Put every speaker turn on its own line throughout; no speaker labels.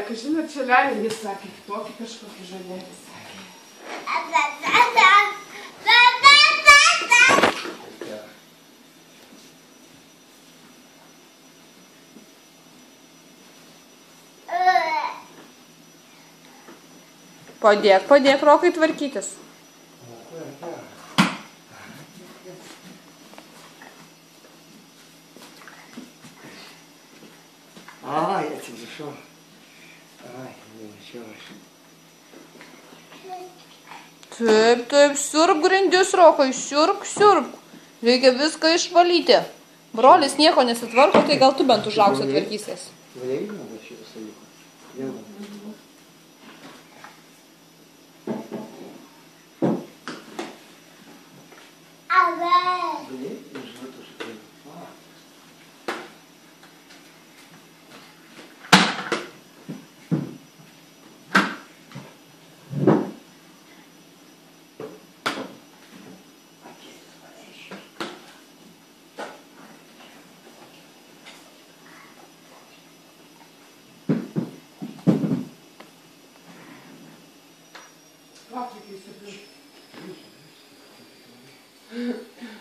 kažin ar čia lelia, jis sakė, kitokį kažkokį žalelį sakė.
Padėk Rokai tvarkytis.
Ai, atsiprašau. Ai, nemačiau aš.
Taip, siurbk grindis, Rokai, siurbk. Reikia viską išvalyti. Brolis nieko nesitvarko, tai gal tu bent užauksi tvarkysies.
Valiai, man šitą savyko. Vėl.
Paprikai sakai.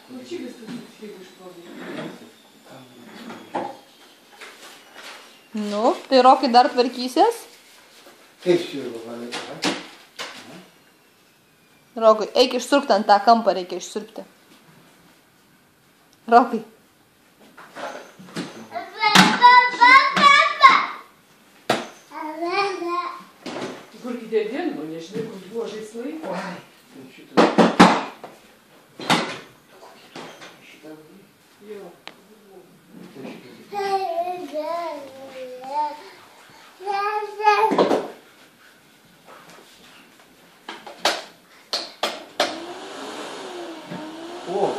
Kurčylis tas jeigu išplovė.
Nu, tai Rokai dar tvarkysies?
Kaip siūlo, valai?
Rokai, eik išsiurbti ant tą kampą, reikia išsiurbti. Rokai.
Kurgi dėdien, nu nežinai, kur buvo žaislai.
Oi, šitą. Šitą.
Jo.
O.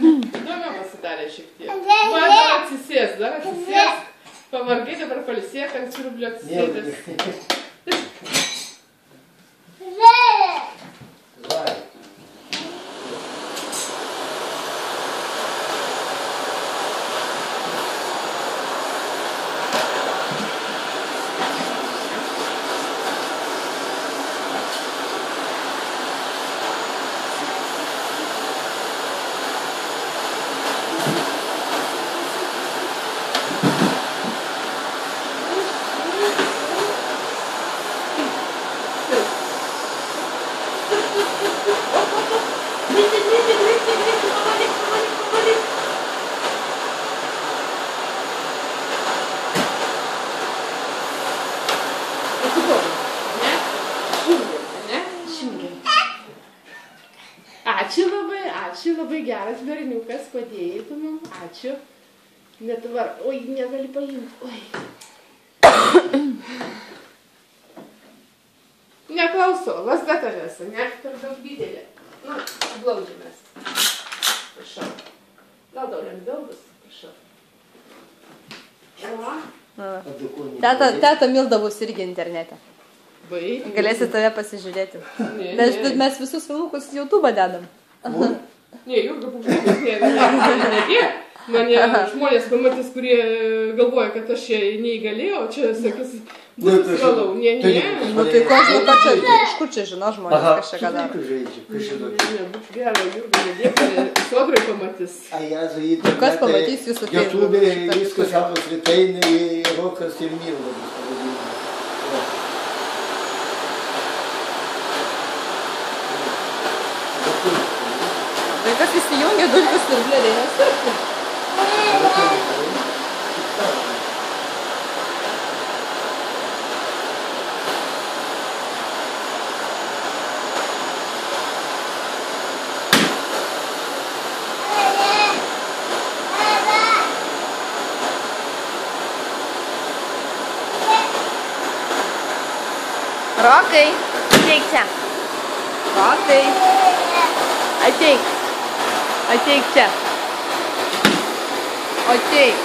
Įdomiau pasidarė šiek tiek. Va, dar atsisės. Pavargai, dabar palisėk ant siurblio atsisėdęs. Ačiū labai geras berniukas, padėjai tu mum, ačiū. Net var, oi, negali paimti, oi. Neklausau, lasda tavęs, ne, per daug didelė. Nu, glaudžiamės. Prašau. Gal daug lengviau bus, prašau.
Teta mildavus irgi internete. Galėsi tave pasižiūrėti. Mes visus filmukus YouTube dedam.
Ne, Jurga Pukščiukas, ne. Mane žmonės pamatys, kurie galvoja, kad aš čia neįgalėjau, čia, sakys, bus galau. Ne.
Nu tai ko žinau, kad čia, iš kur čia žino žmonės, kas čia ką daro.
Ne, būk gero, Jurga, nedėkė, sodrai pamatys.
Kas pamatys jūsų
YouTube viskas Alvas Ritainai, Rokas ir Milda.
Vaikas įsijungia dulkių siurblį, reikia siurbti. Rokai, ateik čia. Rokai, ateik. Ateik čia. Ateik.